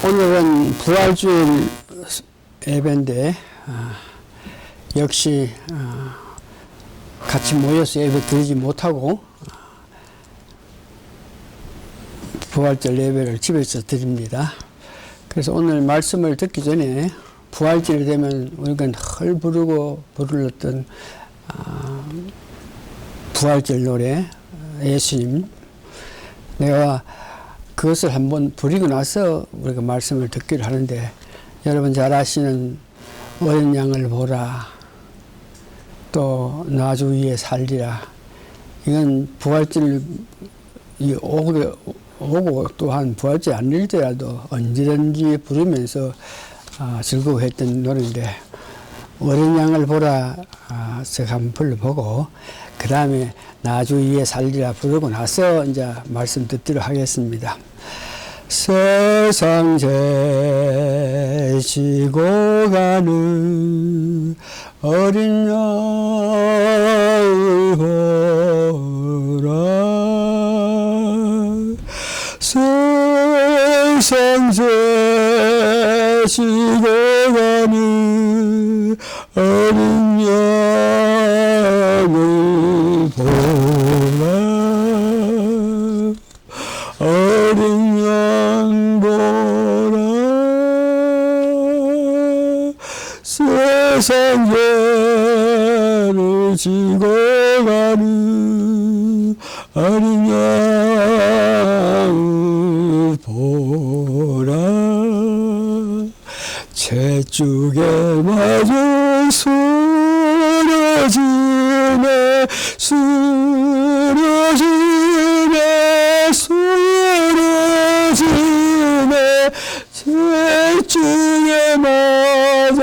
오늘은 부활주일 예배인데 역시 같이 모여서 예배 드리지 못하고 부활절 예배를 집에서 드립니다. 그래서 오늘 말씀을 듣기 전에 부활절이 되면 우리가 늘 부르던 부활절 노래 예수님, 내가 그것을 한번 부리고 나서 우리가 말씀을 듣기를 하는데, 여러분 잘 아시는 어린 양을 보라, 또 나 주 위에 살리라, 이건 부활절 오고 또한 부활절 아닐지라도 언제든지 부르면서 즐거워했던 노래인데, 어린 양을 보라 제가 한번 불러보고 그 다음에 나 주 위에 살리라 부르고 나서 이제 말씀 듣도록 하겠습니다. 세상 제치고 가는 어린 양을 보라, 세상 제치고 가는 어린 양을 보라, 어린 양 보라, 세상 죄를 지고 가는 어린 양을 보라, 채죽에 맞아 쓰러지네, 쓰러지네, 채죽에 맞아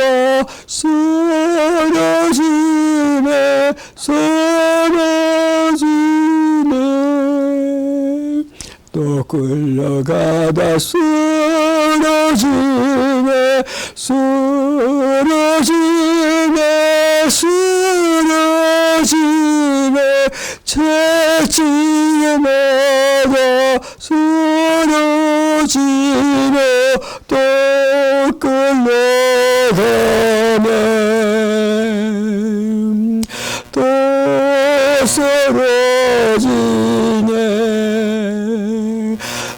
쓰러지네, 또 끌려가다 쓰러지네, 채찍에 맞아 쓰러지네, 또 끌려가네, 또 쓰러지네,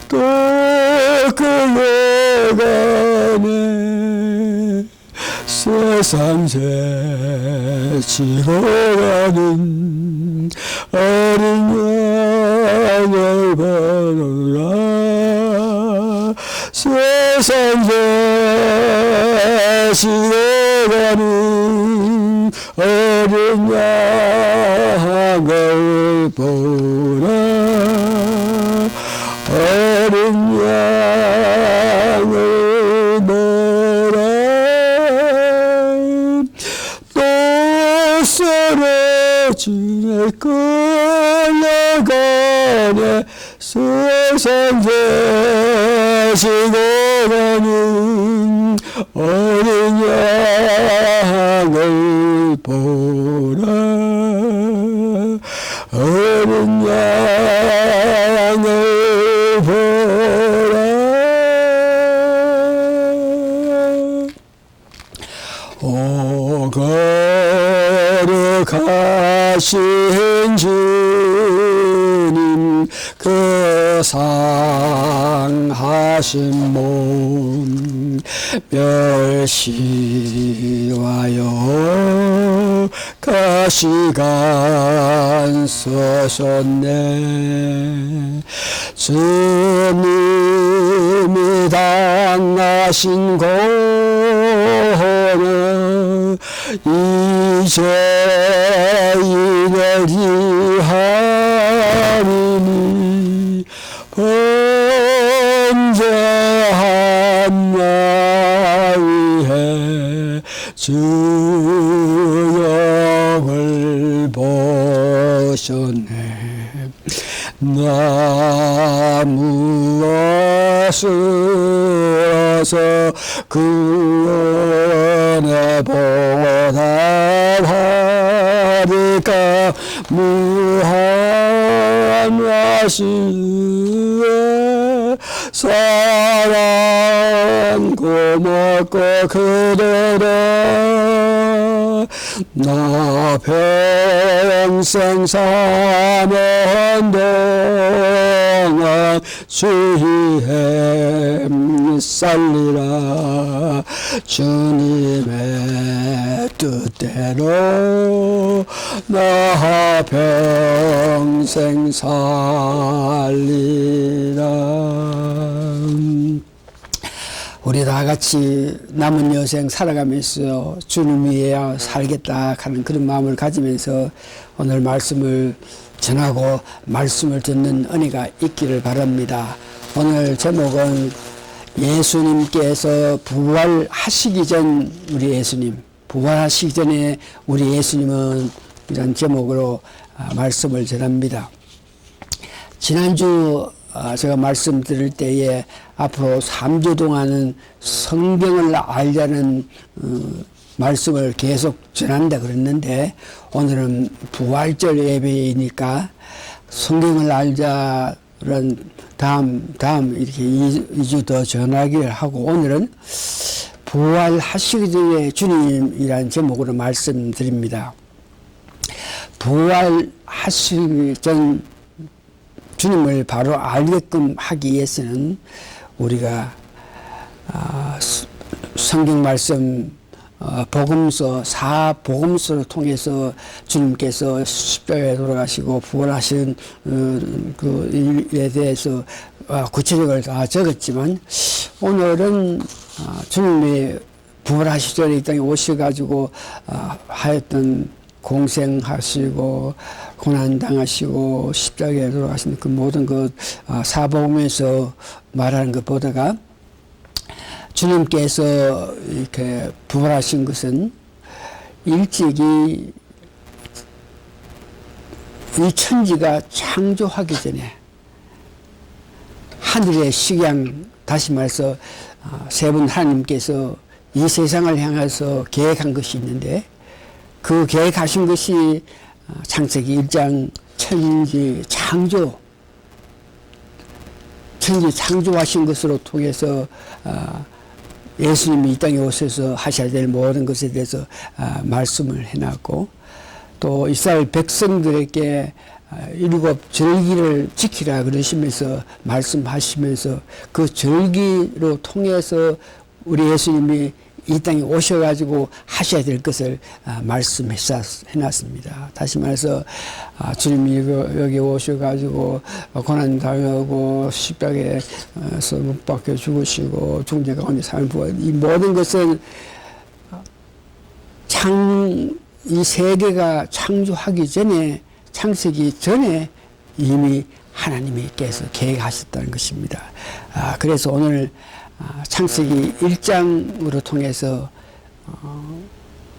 또 끌려가네, 세상 제치고 가는 어린 양을 보라, 세상 제치고 가는 어린 양을 보라, 어린 양을 보라, 또 쓰러지네, 끌려가네, 세상 제치고 가는 어린 양을 보라, 어린 양을 보라. 오 거룩하신 주님, 그 상하신 몸 멸시와요 가시간 써셨네, 주님이 당하신 고는 이제 이내리 하리니, 범죄한 나 위해 주 영을 보셨네, 나 무엇으로서 그 은혜 보답하리까, 무한하신 사랑 고맙고 그대로 나 평생 사는 동안 주의 살리라. 주님의 뜻대로 나 평생 살리라. 우리 다 같이 남은 여생 살아가면서 주님 위에 살겠다 하는 그런 마음을 가지면서 오늘 말씀을 전하고 말씀을 듣는 은혜가 있기를 바랍니다. 오늘 제목은 예수님께서 부활하시기 전 우리 예수님, 부활하시기 전에 우리 예수님은 이런 제목으로 말씀을 전합니다. 지난주 제가 말씀드릴 때에 앞으로 3주 동안은 성경을 알자는 말씀을 계속 전한다 그랬는데 오늘은 부활절 예배이니까 성경을 알자는 다음 이렇게 2주 더 전하기를 하고 오늘은 부활하시기 전에 주님이라는 제목으로 말씀드립니다. 부활하시기 전 주님을 바로 알게끔 하기 위해서는 우리가 성경 말씀 복음서 4복음서를 통해서 주님께서 십자가에 돌아가시고 부활하신 그 일에 대해서 구체적으로 다 적었지만 오늘은 주님이 부활하시기 전에 이 땅에 오셔가지고 하였던 공생하시고 고난당하시고 십자가에 돌아가신 그 모든 것 사복음에서 말하는 것보다가 주님께서 이렇게 부활하신 것은 일찍이 이 천지가 창조하기 전에 하늘의 식양, 다시 말해서 세 분 하나님께서 이 세상을 향해서 계획한 것이 있는데 그 계획하신 것이 창세기 1장 천지 창조하신 것으로 통해서 예수님이 이 땅에 오셔서 하셔야 될 모든 것에 대해서 말씀을 해놨고 또 이스라엘 백성들에게 7 절기를 지키라 그러시면서 말씀하시면서 그 절기로 통해서 우리 예수님이 이 땅에 오셔가지고 하셔야 될 것을 말씀해놨습니다. 다시 말해서 주님이 여기 오셔가지고 고난당하고 십자가에서 못 박혀 죽으시고 중재 가운데 삶을 부활, 이 모든 것은 이 세계가 창조하기 전에 창세기 전에 이미 하나님께서 계획하셨다는 것입니다. 그래서 오늘 창세기 1장으로 통해서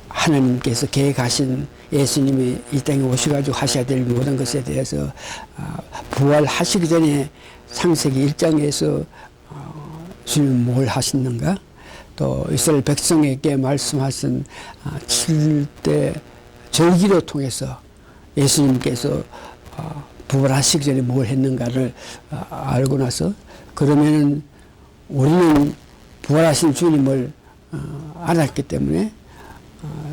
하나님께서 계획하신 예수님이 이 땅에 오셔가지고 하셔야 될 모든 것에 대해서 부활하시기 전에 창세기 1장에서 주님은 뭘 하셨는가? 또 이스라엘 백성에게 말씀하신 7대 절기로 통해서 예수님께서 부활하시기 전에 뭘 했는가를 알고 나서 그러면은 우리는 부활하신 주님을 알았기 때문에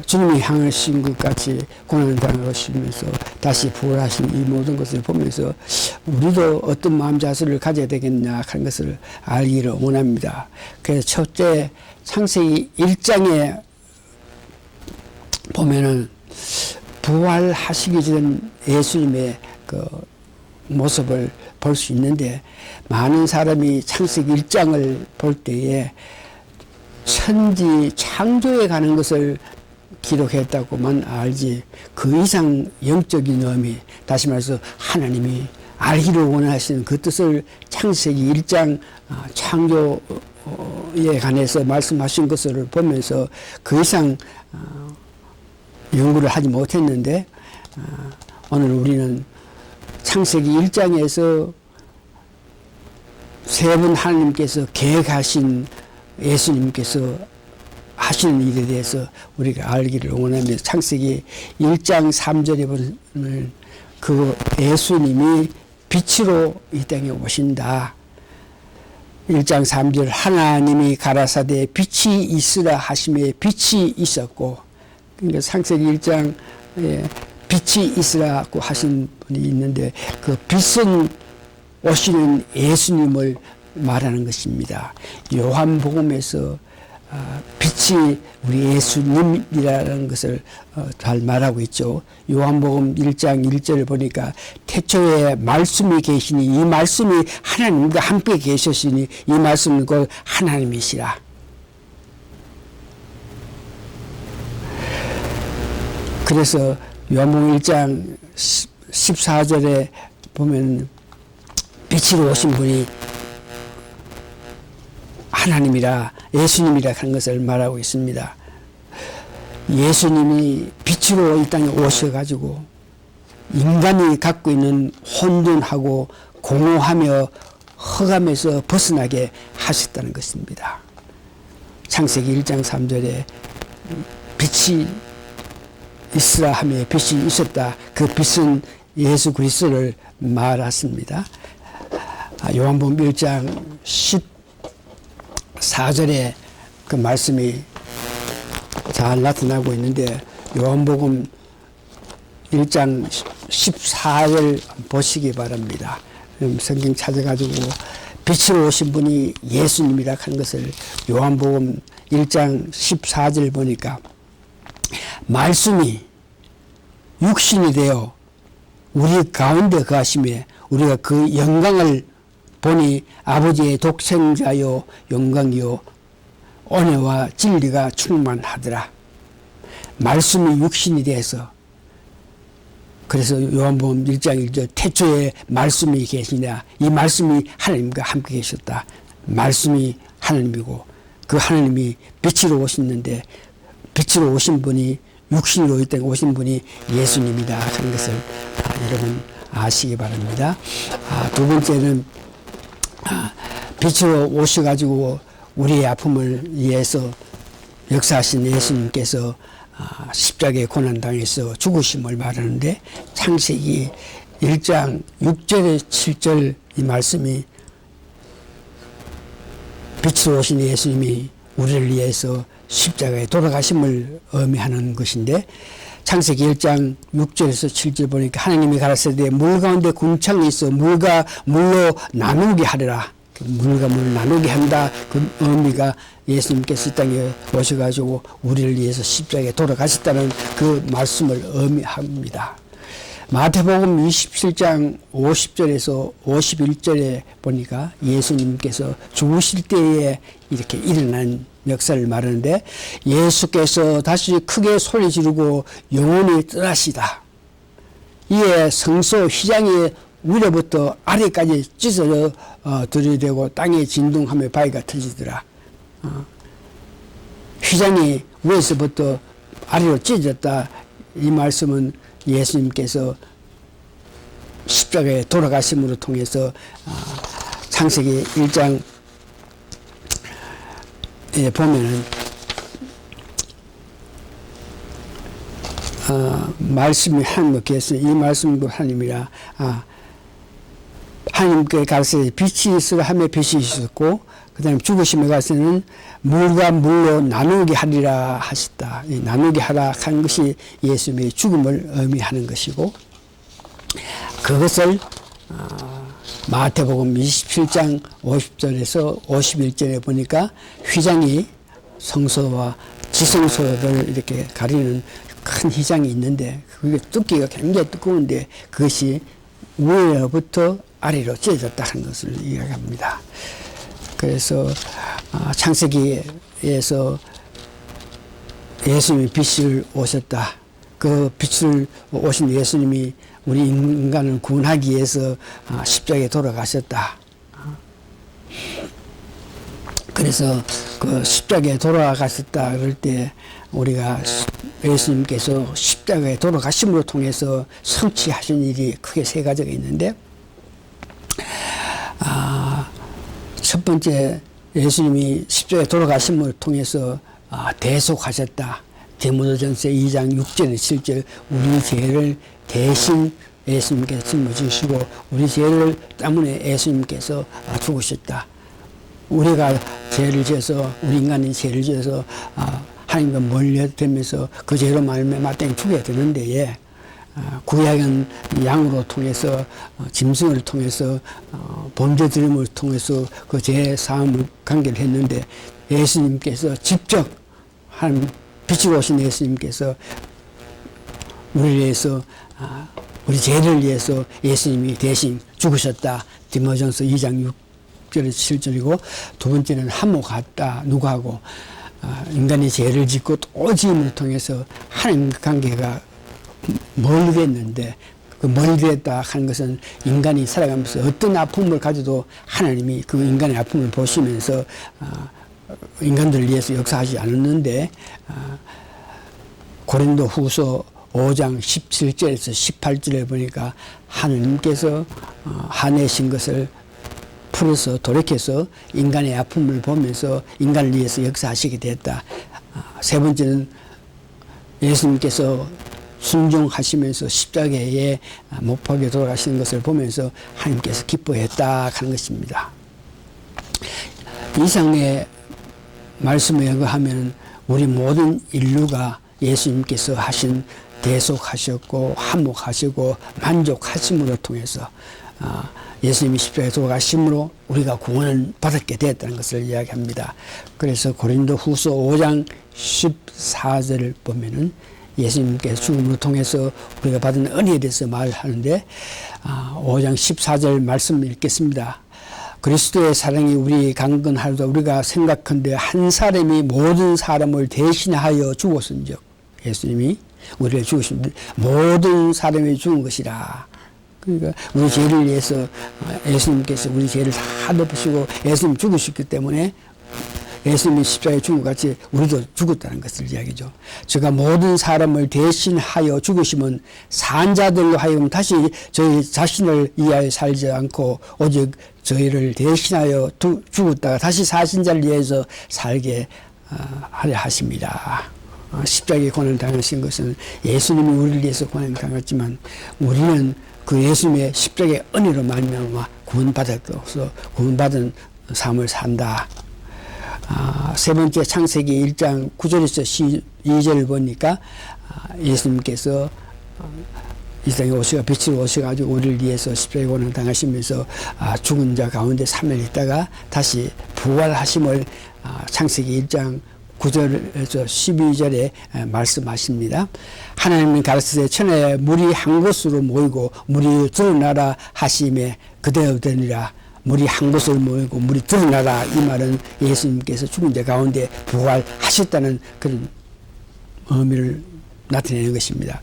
주님이 향하신 것 같이 고난을 당하시면서 다시 부활하신 이 모든 것을 보면서 우리도 어떤 마음 자세를 가져야 되겠냐 하는 것을 알기를 원합니다. 그래서 첫째 창세기 1장에 보면은 부활하시기 전 예수님의 그 모습을 볼 수 있는데 많은 사람이 창세기 1장을 볼 때에 천지 창조에 관한 것을 기록했다고만 알지 그 이상 영적인 의미, 다시 말해서 하나님이 알기를 원하시는 그 뜻을 창세기 1장 창조에 관해서 말씀하신 것을 보면서 그 이상 연구를 하지 못했는데 오늘 우리는 창세기 1장에서 세 분 하나님께서 계획하신 예수님께서 하시는 일에 대해서 우리가 알기를 원하며 창세기 1장 3절에 보면 그 예수님이 빛으로 이 땅에 오신다. 1장 3절 하나님이 가라사대 빛이 있으라 하심에 빛이 있었고, 그러니까 창세기 1장 빛이 있으라고 하신 분이 있는데 그 빛은 오시는 예수님을 말하는 것입니다. 요한복음에서 빛이 우리 예수님이라는 것을 잘 말하고 있죠. 요한복음 1장 1절을 보니까 태초에 말씀이 계시니 이 말씀이 하나님과 함께 계셨으니 이 말씀은 곧 하나님이시라. 그래서 요한복음 1장 14절에 보면 빛으로 오신 분이 하나님이라, 예수님이라 하는 것을 말하고 있습니다. 예수님이 빛으로 이 땅에 오셔가지고 인간이 갖고 있는 혼돈하고 공허하며 허감에서 벗어나게 하셨다는 것입니다. 창세기 1장 3절에 빛이 있으라 하며 빛이 있었다. 그 빛은 예수 그리스도를 말했습니다. 요한복음 1장 14절에 그 말씀이 잘 나타나고 있는데 요한복음 1장 14절 보시기 바랍니다. 성경 찾아가지고 빛으로 오신 분이 예수님이라 하는 것을 요한복음 1장 14절 보니까 말씀이 육신이 되어 우리 가운데 거하심에 우리가 그 영광을 보니 아버지의 독생자요 영광이요 은혜와 진리가 충만하더라. 말씀이 육신이 돼서, 그래서 요한복음 1장 1절 태초에 말씀이 계시냐, 이 말씀이 하나님과 함께 계셨다. 말씀이 하나님이고 그 하나님이 빛으로 오셨는데 빛으로 오신 분이 육신으로 이 땅에 오신 분이 예수님이다 하는 것을 여러분 아시기 바랍니다. 두 번째는 빛으로 오셔가지고 우리의 아픔을 위해서 역사하신 예수님께서 십자가에 고난당해서 죽으심을 말하는데 창세기 1장 6절에 7절 이 말씀이 빛으로 오신 예수님이 우리를 위해서 십자가에 돌아가심을 의미하는 것인데 창세기 1장 6절에서 7절 보니까 하나님이 가라사대 물 가운데 궁창이 있어 물과 물로 나누게 하리라. 물과 물을 나누게 한다. 그 의미가 예수님께서 이 땅에 오셔가지고 우리를 위해서 십자가에 돌아가셨다는 그 말씀을 의미합니다. 마태복음 27장 50절에서 51절에 보니까 예수님께서 죽으실 때에 이렇게 일어난 역사를 말하는데 예수께서 다시 크게 소리 지르고 영원히 떠나시다. 이에 성소 휘장이 위로부터 아래까지 찢어져 들이대고 땅에 진동하며 바위가 터지더라. 휘장이 위에서부터 아래로 찢어졌다. 이 말씀은 예수님께서 십자가에 돌아가심으로 통해서 창세기 1장에 보면은 말씀이 하나님과 계시니 이 말씀도 하나님이라. 하나님께 가르쳐 빛이 있으라 하며 빛이 있었고 그 다음에 죽으심에 가서는 물과 물로 나누게 하리라 하셨다. 이 나누게 하라 하는 것이 예수님의 죽음을 의미하는 것이고 그것을 마태복음 27장 50절에서 51절에 보니까 휘장이 성소와 지성소를 이렇게 가리는 큰 휘장이 있는데 그게 두께가 굉장히 두꺼운데 그것이 위로부터 아래로 찢어졌다는 것을 이야기합니다. 그래서 창세기에서 예수님이 빛을 오셨다. 그 빛을 오신 예수님이 우리 인간을 구원하기 위해서 십자가에 돌아가셨다. 그래서 그 십자가에 돌아가셨다 그럴 때 우리가 예수님께서 십자가에 돌아가심으로 통해서 성취하신 일이 크게 세 가지가 있는데 첫 번째 예수님이 십자가에 돌아가심을 통해서 대속하셨다. 디모데전서 2장 6절 7절 우리 죄를 대신 예수님께서 짊어지시고 우리 죄를 때문에 예수님께서 죽으셨다. 우리가 죄를 지어서 우리 인간이 죄를 지어서 하나님과 멀리되면서 그 죄로 말미암아 마땅히 죽어야 되는데 구약은 양으로 통해서 짐승을 통해서 번제 드림을 통해서 그 죄 사함을 관계를 했는데 예수님께서 직접 하나님 빛으로 오신 예수님께서 우리를 위해서 우리 죄를 위해서 예수님이 대신 죽으셨다. 디모전서 2장 6절에서 7절이고 두 번째는 한몫했다. 누구하고 인간이 죄를 짓고 또 지음을 통해서 하나님 관계가 멀게 했는데 그 멀게 했다 하는 것은 인간이 살아가면서 어떤 아픔을 가져도 하나님이 그 인간의 아픔을 보시면서 인간들을 위해서 역사하지 않았는데 고린도 후서 5장 17절에서 18절에 보니까 하나님께서 화내신 것을 풀어서 돌이켜서 인간의 아픔을 보면서 인간을 위해서 역사하시게 됐다. 세 번째는 예수님께서 순종하시면서 십자가에 못 박혀 돌아가시는 것을 보면서 하나님께서 기뻐했다 하는 것입니다. 이상의 말씀에 의하면 우리 모든 인류가 예수님께서 하신 대속하셨고 한몫하시고 만족하심으로 통해서 예수님이 십자가에 돌아가심으로 우리가 구원을 받게 되었다는 것을 이야기합니다. 그래서 고린도 후서 5장 14절을 보면은 예수님께서 죽음을 통해서 우리가 받은 은혜에 대해서 말하는데 5장 14절 말씀 읽겠습니다. 그리스도의 사랑이 우리 강건하여도 우리가 생각한데 한 사람이 모든 사람을 대신하여 죽었은즉 예수님이 우리를 죽으신 모든 사람이 죽은 것이라. 그러니까 우리 죄를 위해서 예수님께서 우리 죄를 다 덮으시고 예수님 죽으셨기 때문에 예수님이 십자가에 죽은 것 같이 우리도 죽었다는 것을 이야기죠. 제가 모든 사람을 대신하여 죽으시면 산자들로 하여금 다시 저희 자신을 위하여 살지 않고 오직 저희를 대신하여 죽었다가 다시 사신자를 위해서 살게 하려 하십니다. 십자가에 고난을 당하신 것은 예수님이 우리를 위해서 고난을 당했지만 우리는 그 예수님의 십자가의 은혜로 말미암아 구원받아서 구원받은 삶을 산다. 세 번째 창세기 1장 9절에서 12절을 보니까 예수님께서 이 땅에 오시가 빛으로 오셔가지고 우리를 위해서 십자가에 고난을 당하시면서 죽은 자 가운데 3일 있다가 다시 부활하심을 창세기 1장 9절에서 12절에 말씀하십니다. 하나님은 가르치되 천하에 물이 한 곳으로 모이고 물이 드러나라 하심에 그대로 되니라. 물이 한 곳을 모이고 물이 드러나라. 이 말은 예수님께서 죽은 자 가운데 부활하셨다는 그런 의미를 나타내는 것입니다.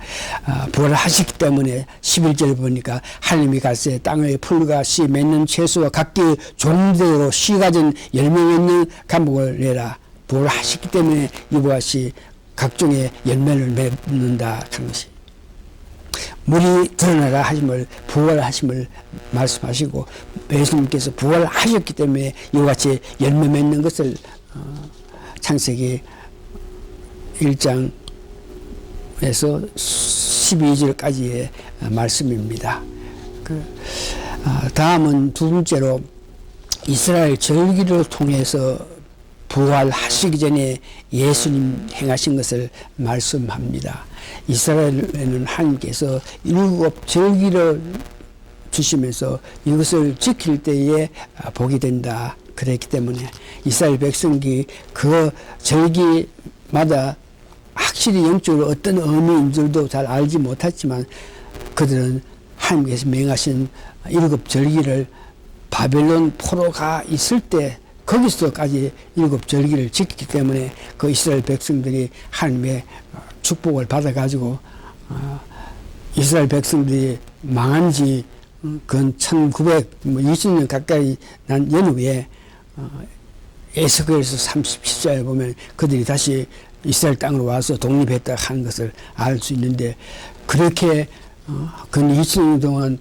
부활하셨기 때문에 11절 보니까 하나님이 가르치되 땅의 풀과 씨 맺는 채소와 각기 종대로 씨 가진 열매 맺는 감목을 내라. 부활하셨기 때문에 이와 같이 각종의 열매를 맺는다 하는 것이 물이 드러나라 하심을 부활하심을 말씀하시고 예수님께서 부활하셨기 때문에 이와 같이 열매 맺는 것을 창세기 1장에서 12절까지의 말씀입니다. 다음은 두 번째로 이스라엘 절기를 통해서 부활하시기 전에 예수님 행하신 것을 말씀합니다. 이스라엘에는 하나님께서 7 절기를 주시면서 이것을 지킬 때에 복이 된다. 그랬기 때문에 이스라엘 백성이 그 절기마다 확실히 영적으로 어떤 의미인지도 잘 알지 못했지만 그들은 하나님께서 명하신 7 절기를 바벨론 포로가 있을 때 거기서까지 7 절기를 지켰기 때문에 그 이스라엘 백성들이 하나님의 축복을 받아가지고 이스라엘 백성들이 망한 지 근 1920년 가까이 난 연후에 에스겔에서 37장에 보면 그들이 다시 이스라엘 땅으로 와서 독립했다 하는 것을 알 수 있는데 그렇게 근 20년 동안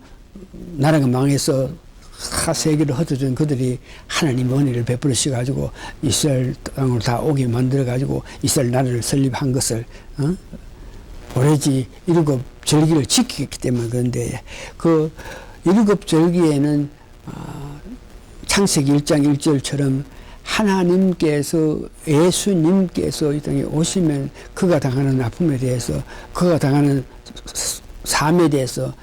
나라가 망해서 세계를 흩어진 그들이 하나님 은혜를 베풀으셔가지고 이스라엘 땅으로 다 오게 만들어가지고 이스라엘 나라를 설립한 것을 오로지 7 절기를 지키기 때문에 그런데 그 7 절기에는 창세기 1장 1절처럼 하나님께서 예수님께서 이 땅에 오시면 그가 당하는 아픔에 대해서 그가 당하는 삶에 대해서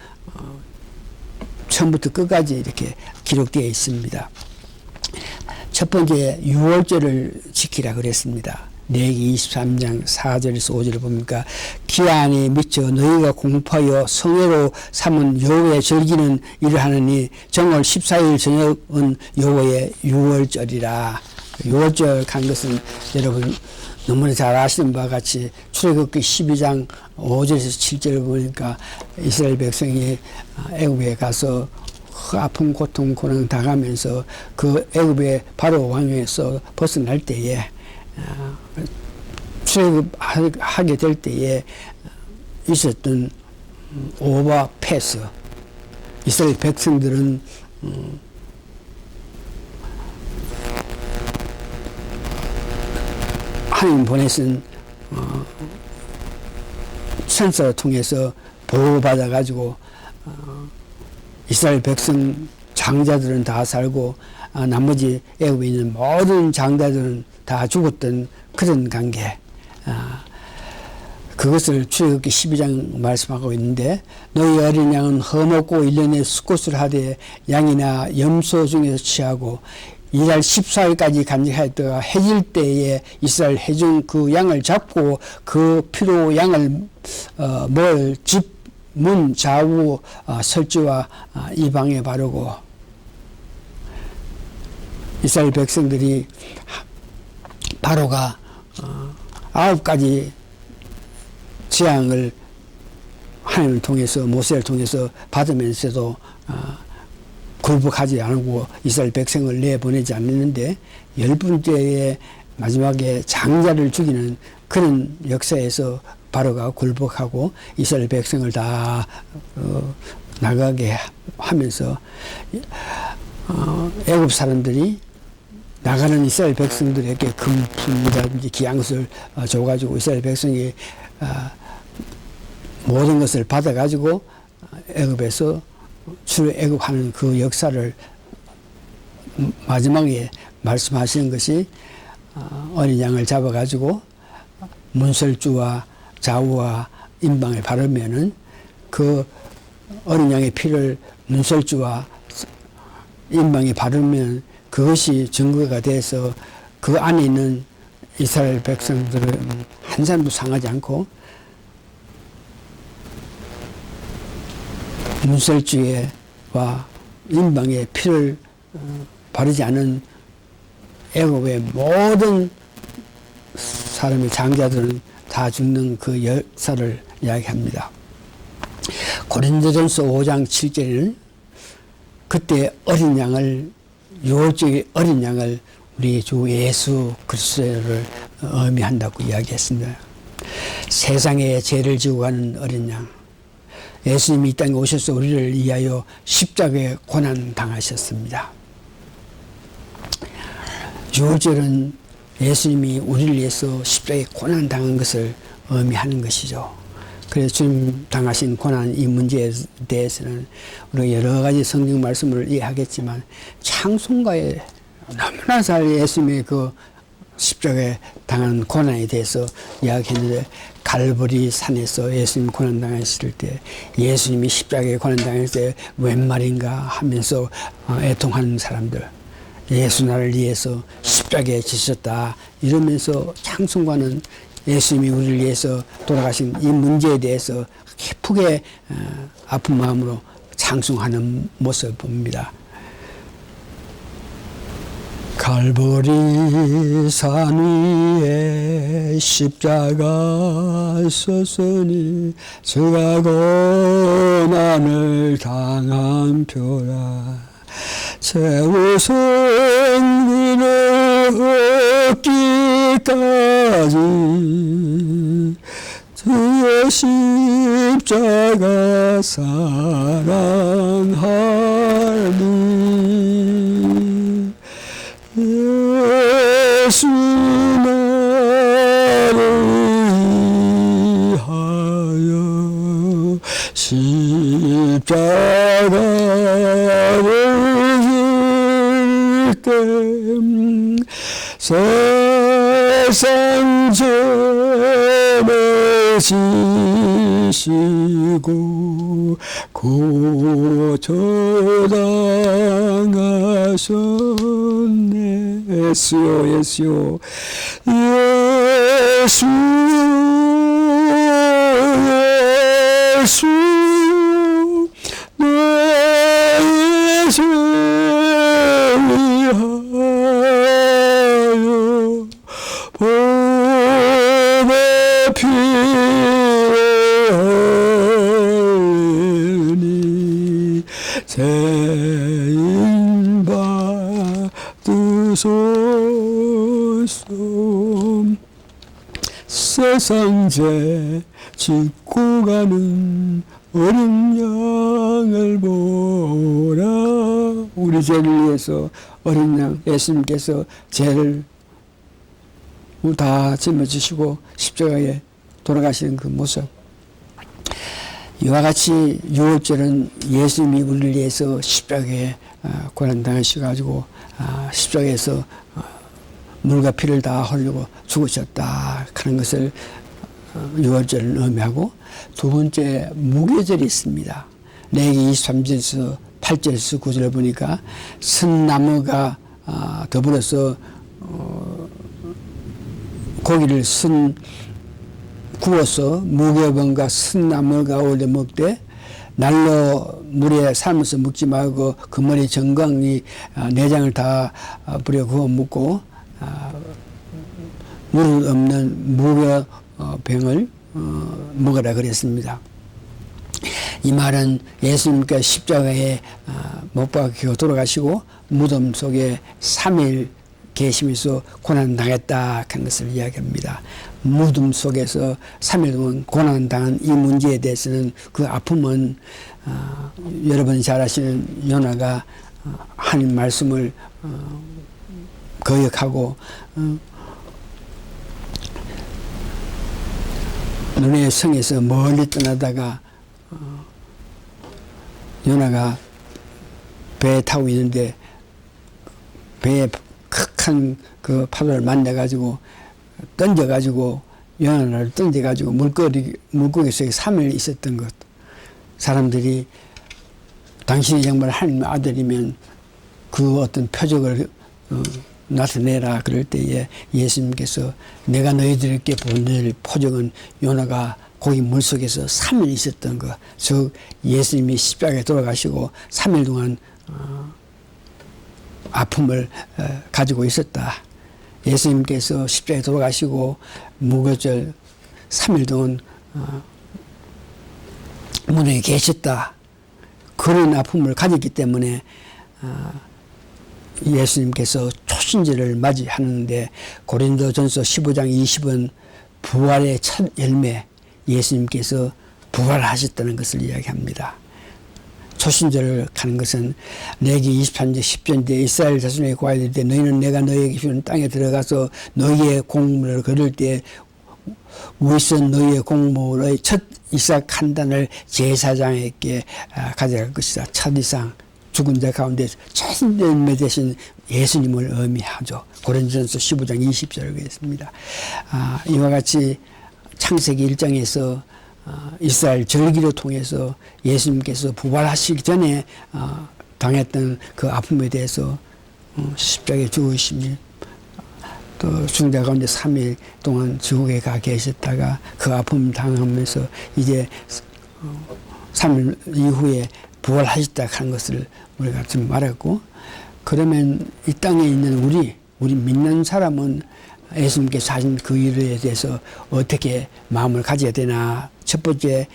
처음부터 끝까지 이렇게 기록되어 있습니다. 첫 번째 유월절을 지키라 그랬습니다. 레위기 23장 4절에서 5절을 보니까 기한에 미쳐 너희가 공포하여 성회로 삼은 여호와의 절기는 이러하느니 정월 14일 저녁은 여호와의 유월절이라. 유월절 간 것은 여러분 너무나 잘 아시는 바와 같이 출애굽기 12장 5절에서 7절을 보니까 이스라엘 백성이 애굽에 가서 그 아픔 고통 고난 당하면서 그 애굽의 바로 왕에서 벗어날 때에 출애굽하게 될 때에 있었던 오바 패스, 이스라엘 백성들은 하나님 보내신 천사를 통해서 보호받아 가지고 이스라엘 백성 장자들은 다 살고 나머지 애굽에 있는 모든 장자들은 다 죽었던 그런 관계. 그것을 출애굽기 12장 말씀하고 있는데 너희 어린 양은 허먹고 1년에 수컷을 하되 양이나 염소 중에서 취하고 이달 14일까지 간직하였다가 해질 때에 이스라엘 해중 그 양을 잡고 그 피로 양을 먹을 집 문 좌우 설주와 이방에 바르고 이스라엘 백성들이 바로가 9가지 재앙을 하나님을 통해서 모세를 통해서 받으면서도 굴복하지 않고 이스라엘 백성을 내보내지 않았는데 10번째에 마지막에 장자를 죽이는 그런 역사에서 바로가 굴복하고 이스라엘 백성을 다 나가게 하면서 애굽 사람들이 나가는 이스라엘 백성들에게 금품이라든지 귀한 것을 줘가지고 이스라엘 백성이 모든 것을 받아가지고 애굽에서 출애굽하는 그 역사를 마지막에 말씀하시는 것이 어린 양을 잡아가지고 문설주와 좌우와 임방에 바르면은 그 어린 양의 피를 문설주와 임방에 바르면 그것이 증거가 돼서 그 안에 있는 이스라엘 백성들은 한 사람도 상하지 않고 문설주와 임방에 피를 바르지 않은 애굽의 모든 사람의 장자들은 다 죽는 그 역사를 이야기합니다. 고린도전서 5장 7절에는 그때 어린 양을 유월절의 어린 양을 우리 주 예수 그리스도를 의미한다고 이야기했습니다. 세상의 죄를 지고 가는 어린 양, 예수님이 이 땅에 오셔서 우리를 위하여 십자가에 고난 당하셨습니다. 유월절은 예수님이 우리를 위해서 십자가에 고난 당한 것을 의미하는 것이죠. 그래서 주님 당하신 고난 이 문제에 대해서는 우리가 여러 가지 성경 말씀을 이해하겠지만 찬송가에 너무나 잘 예수님의 그 십자가에 당한 고난에 대해서 이야기했는데 갈보리 산에서 예수님 고난 당하실 때 예수님이 십자가에 고난 당했을 때 웬 말인가 하면서 애통하는 사람들, 예수 나를 위해서 십자가에 지셨다 이러면서 찬송가는 예수님이 우리를 위해서 돌아가신 이 문제에 대해서 기쁘게 아픈 마음으로 찬송하는 모습을 봅니다. 갈보리 산 위에 십자가 섰으니 주가 고난을 당한 표라 최후 승리를 얻기까지 주의 십자가 사랑하니 예수 나를 위하여 십자가를 질 때 세상 죄를 지시고 고쳐당하셨네. 예수요 예수요 예수 예수 내 예수 위하여 보배 피하니 죄인 받으소서. 세상 죄 짓고 가는 어린 양을 보라. 우리 죄를 위해서 어린 양 예수님께서 죄를 다 짊어지시고 십자가에 돌아가시는 그 모습. 이와 같이 유월절은 예수님이 우리를 위해서 십자가에 고난당하셔가지고 십자가에서 물과 피를 다 흘리고 죽으셨다 하는 것을 유월절을 의미하고, 두 번째 무교절이 있습니다. 레위기 23절에서 8절에서 9절을 보니까 쓴나무가 더불어서 고기를 구워서 무교병과 쓴나무가 어울려 먹되 날로 물에 삶아서 먹지 말고 그 머리 정강이 내장을 다 뿌려 구워 먹고 물 없는 무교병을 먹으라 그랬습니다. 이 말은 예수님께서 십자가에 못 박혀 돌아가시고 무덤 속에 3일 계시면서 고난당했다 하는 것을 이야기합니다. 무덤 속에서 3일 동안 고난당한 이 문제에 대해서는 그 아픔은 여러분이 잘 아시는 요나가 하나님 말씀을 거역하고 너네 성에서 멀리 떠나다가 요나가 배에 타고 있는데 배에 극한 그 파도를 만나가지고 던져가지고 요나를 던져가지고 물고기 속에 3일 있었던 것. 사람들이 당신이 정말 하나님의 아들이면 그 어떤 표적을 나타내라 그럴 때에 예수님께서 내가 너희들에게 보낼 표적은 요나가 고기 물속에서 3일 있었던 것. 즉 예수님이 십자가에 돌아가시고 3일 동안 아픔을 가지고 있었다. 예수님께서 십자가에 돌아가시고 무교절 3일 동안 문에 계셨다. 그런 아픔을 가졌기 때문에 예수님께서 초신절을 맞이하는데 고린도전서 15장 20은 부활의 첫 열매, 예수님께서 부활하셨다는 것을 이야기합니다. 초신절을 가는 것은 레위기 23장 10절인데 이스라엘 자손에게 고하여 때 너희는 내가 너희에게 주는 땅에 들어가서 너희의 공물을 거둘 때 우선 너희의 공물의 첫 이삭 한 단을 제사장에게 가져갈 것이다. 첫 이상 죽은 자 가운데 첫 열매 되신 예수님을 의미하죠. 고린도전서 15장 20절을 그랬습니다. 이와 같이 창세기 1장에서 이스라엘 절기를 통해서 예수님께서 부활하시기 전에 당했던 그 아픔에 대해서 십자가에 죽으심이 또 죽은 자 가운데 3일 동안 지옥에 가 계셨다가 그 아픔 당하면서 이제 3일 이후에 부활하셨다 하는 것을 우리가 좀 말했고, 그러면 이 땅에 있는 우리 믿는 사람은 예수님께서 하신 그 일에 대해서 어떻게 마음을 가져야 되나. 첫 번째,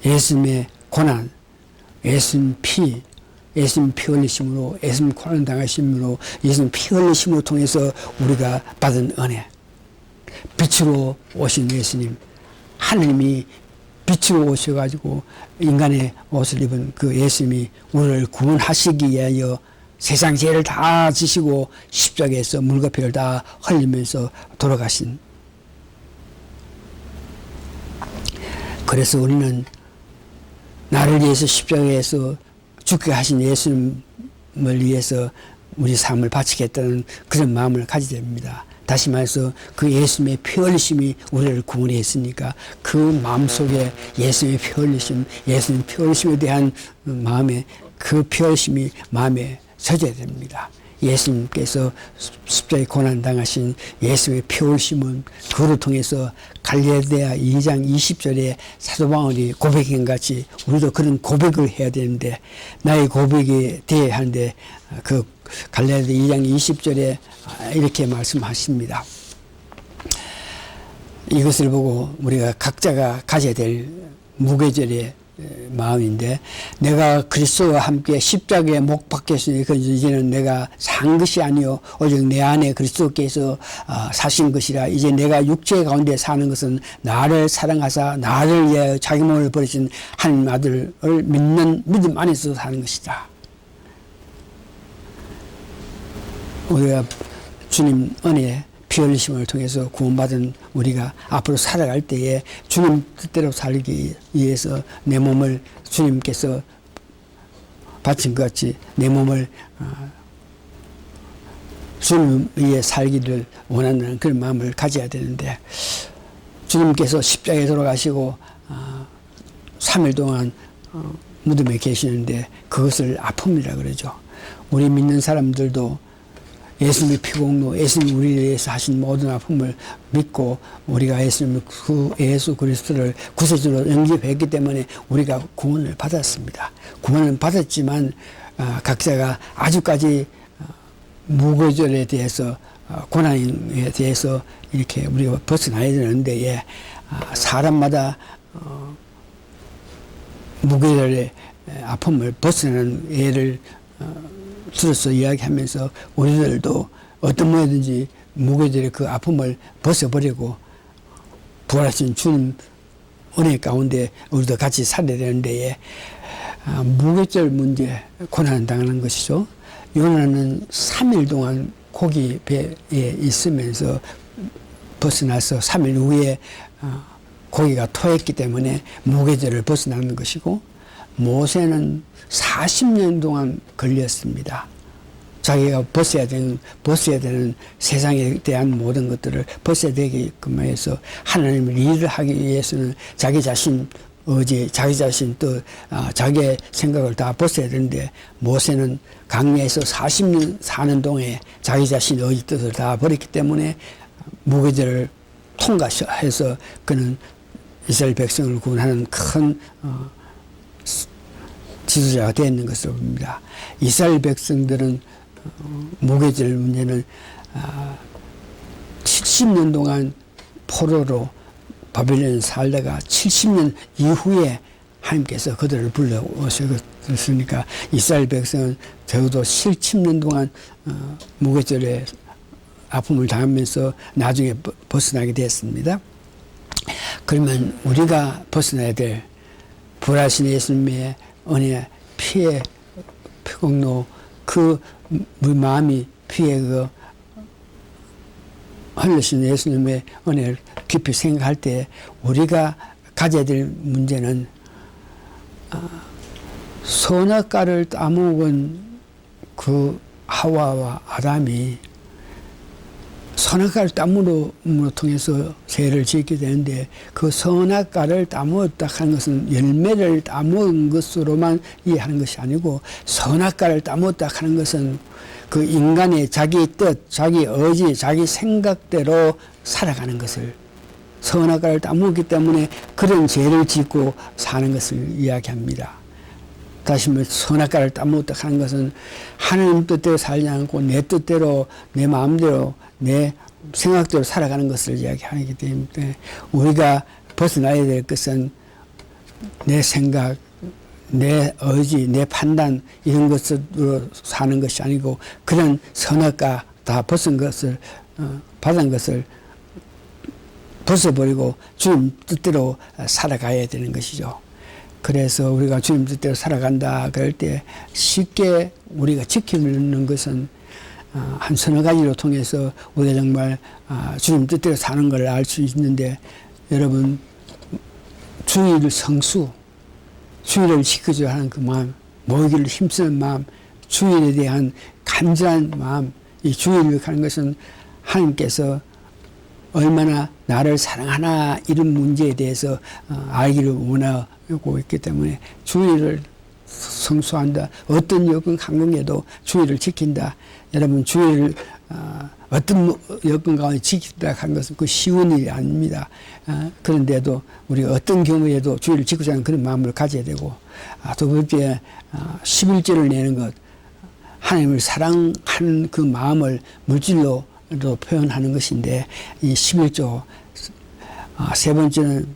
예수님의 고난, 예수님 피 흘리심으로, 예수님 고난 당하심으로, 예수님 피 흘리심으로 통해서 우리가 받은 은혜. 빛으로 오신 예수님, 하느님이 빛으로 오셔가지고 인간의 옷을 입은 그 예수님이 우리를 구원하시기 위하여 세상 죄를 다 지시고 십자가에서 물과 피를 다 흘리면서 돌아가신. 그래서 우리는 나를 위해서 십자가에서 죽게 하신 예수님을 위해서 우리 삶을 바치겠다는 그런 마음을 가지게 됩니다. 다시 말해서 그 예수님의 피 흘리심이 우리를 구원해 했으니까 그 마음속에 예수님의 피 흘리심, 예수님 피 흘리심에 대한 마음에 그 피 흘리심이 마음에 서져야 됩니다. 예수님께서 십자가에 고난당하신 예수의 피 흘리심은 그를 통해서 갈라디아 2장 20절에 사도 바울이 고백한 같이 우리도 그런 고백을 해야 되는데 나의 고백이 되어야 하는데 그 갈라디아 2장 20절에 이렇게 말씀하십니다. 이것을 보고 우리가 각자가 가져야 될 무교절의 마음인데 내가 그리스도와 함께 십자가에 못 박혔으니 이제는 내가 산 것이 아니요 오직 내 안에 그리스도께서 사신 것이라. 이제 내가 육체 가운데 사는 것은 나를 사랑하사 나를 위하여 자기 몸을 버리신 하나님 아들을 믿는 믿음 안에서 사는 것이다. 우리가 주님 은혜 피 흘리심을 통해서 구원받은 우리가 앞으로 살아갈 때에 주님 뜻대로 살기 위해서 내 몸을 주님께서 바친 것 같이 내 몸을 주님 위해 살기를 원하는 그런 마음을 가져야 되는데 주님께서 십자가에 돌아가시고 3일 동안 무덤에 계시는데 그것을 아픔이라 그러죠. 우리 믿는 사람들도 예수님의 피공로, 예수님 우리를 위해서 하신 모든 아픔을 믿고 우리가 예수님을 예수 그리스도를 구세주로 영접했기 때문에 우리가 구원을 받았습니다. 구원을 받았지만 각자가 아직까지 무교절에 대해서 고난에 대해서 이렇게 우리가 벗어나야 되는데 예, 사람마다 무교절의 아픔을 벗어나는 예를 들어서 이야기하면서 우리들도 어떤 모양든지 무교절의 그 아픔을 벗어버리고 부활하신 주님 은혜 가운데 우리도 같이 살아야 되는데 무교절 문제 고난을 당하는 것이죠. 요나는 3일 동안 고기 배에 있으면서 벗어나서 3일 후에 고기가 토했기 때문에 무교절을 벗어나는 것이고 모세는 40년 동안 걸렸습니다. 자기가 벗어야 되는 세상에 대한 모든 것들을 벗어야 되게끔 해서 하나님을 일을 하기 위해서는 자기 자신 의지, 자기 자신 또 자기의 생각을 다 벗어야 되는데 모세는 강야에서 40년 사는 동안에 자기 자신 의지 뜻을 다 버렸기 때문에 무교절을 통과해서 그는 이스라엘 백성을 구원하는 큰 지도자가 되어 있는 것으로 봅니다. 이스라엘 백성들은 무교절 문제는 70년 동안 포로로 바벨론에 살다가 70년 이후에 하나님께서 그들을 불러오셨으니까 이스라엘 백성은 적어도 70년 동안 무교절에 아픔을 당하면서 나중에 벗어나게 되었습니다. 그러면 우리가 벗어나야 될 부활하신 예수님의 은혜, 피의 피공로, 그 마음이 피의 그 흘리신 예수님의 은혜를 깊이 생각할 때 우리가 가져야 될 문제는 선악과를 따먹은 그 하와와 아담이 선악과를 따므로 통해서 죄를 짓게 되는데 그 선악과를 따먹었다 하는 것은 열매를 따먹은 것으로만 이해하는 것이 아니고 선악과를 따먹었다 하는 것은 그 인간의 자기 뜻, 자기 의지, 자기 생각대로 살아가는 것을 선악과를 따먹기 때문에 그런 죄를 짓고 사는 것을 이야기합니다. 다시 말해 선악과를 따먹었다 하는 것은 하나님 뜻대로 살지 않고 내 뜻대로 내 마음대로 내 생각대로 살아가는 것을 이야기하기 때문에 우리가 벗어나야 될 것은 내 생각, 내 의지, 내 판단 이런 것으로 사는 것이 아니고 그런 선악과 다 벗은 것을 받은 것을 벗어버리고 주님 뜻대로 살아가야 되는 것이죠. 그래서 우리가 주님 뜻대로 살아간다 그럴 때 쉽게 우리가 지키는 것은 한 서너 가지로 통해서 우리가 정말 주님 뜻대로 사는 걸 알 수 있는데 여러분 주의를 성수, 주의를 지켜줘야 하는 그 마음, 모이기를 힘쓰는 마음, 주일에 대한 간절한 마음, 이 주일을 하는 것은 하나님께서 얼마나 나를 사랑하나 이런 문제에 대해서 알기를 원하고 있기 때문에 주일을 성수한다. 어떤 여건 강경에도 주일을 지킨다. 여러분 주일을 어떤 여건 가운데 지키다 하는 것은 그 쉬운 일이 아닙니다. 그런데도 우리가 어떤 경우에도 주일을 지키자 하는 그런 마음을 가져야 되고, 두 번째 11조를 내는 것, 하나님을 사랑하는 그 마음을 물질로 표현하는 것인데, 이 11조 세 번째는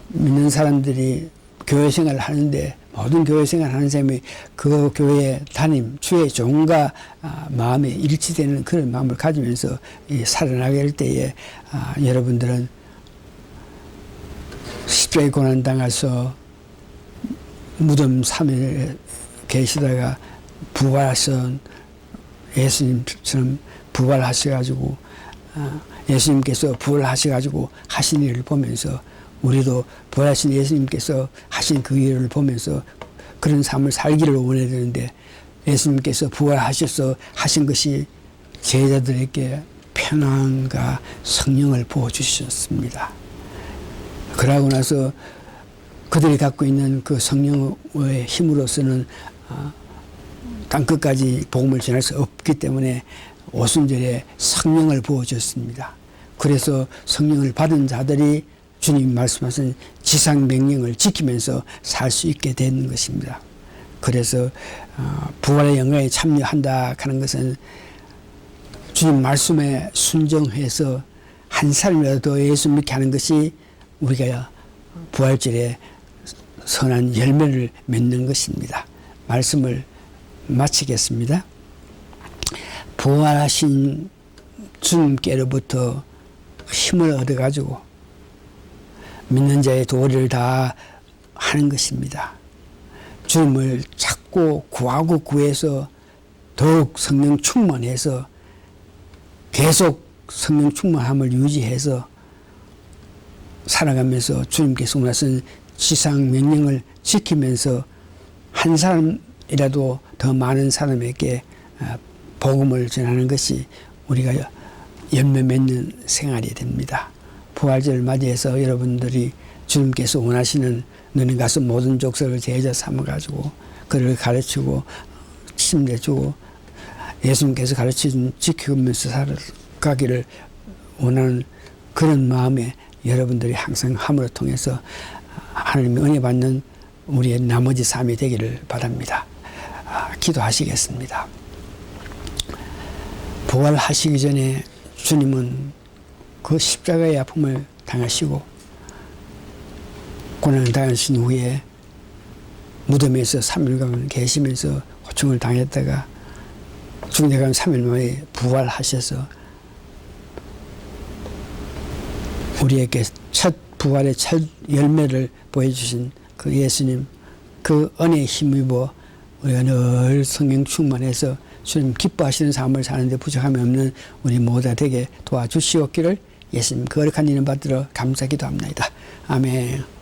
믿는 사람들이 교회 생활을 하는데, 모든 교회 생활을 하는 사람이 그 교회 담임, 주의 종과 마음에 일치되는 그런 마음을 가지면서 살아나게 할 때에 여러분들은 십자가에 고난당해서 무덤 3일 계시다가 부활하신 예수님처럼 부활하셔가지고 예수님께서 부활하셔가지고 하신 일을 보면서 우리도 부활하신 예수님께서 하신 그 일을 보면서 그런 삶을 살기를 원해야 되는데, 예수님께서 부활하셔서 하신 것이 제자들에게 평안과 성령을 부어주셨습니다. 그러고 나서 그들이 갖고 있는 그 성령의 힘으로서는 땅끝까지 복음을 전할 수 없기 때문에 오순절에 성령을 부어줬습니다. 그래서 성령을 받은 자들이 주님 말씀하신 지상 명령을 지키면서 살 수 있게 된 것입니다. 그래서 부활의 영광에 참여한다 하는 것은 주님 말씀에 순종해서 한 사람이라도 더 예수 믿게 하는 것이 우리가 부활절에 선한 열매를 맺는 것입니다. 말씀을 마치겠습니다. 부활하신 주님께로부터 힘을 얻어가지고 믿는 자의 도리를 다 하는 것입니다. 주님을 찾고 구하고 구해서 더욱 성령 충만해서 계속 성령 충만함을 유지해서 살아가면서 주님께서 원하신 지상 명령을 지키면서 한 사람이라도 더 많은 사람에게 복음을 전하는 것이 우리가 열매 맺는 생활이 됩니다. 부활절을 맞이해서 여러분들이 주님께서 원하시는 너는 가서 모든 족속을 제자 삼아가지고 그를 가르치고 침례주고 예수님께서 가르치신 지키면서 살아가기를 원하는 그런 마음에 여러분들이 항상 함으로 통해서 하나님의 은혜 받는 우리의 나머지 삶이 되기를 바랍니다. 기도하시겠습니다. 부활하시기 전에 주님은 그 십자가의 아픔을 당하시고 고난을 당하신 후에 무덤에서 3일간 계시면서 고충을 당했다가 죽내간 3일 만에 부활하셔서 우리에게 첫 부활의 첫 열매를 보여주신 그 예수님, 그 은혜에 힘입어 우리가 늘 성령 충만해서 주님 기뻐하시는 삶을 사는데 부족함이 없는 우리 모두가 되게 도와주시옵기를 예수님 거룩한 이름 받들어 감사 기도합니다. 아멘.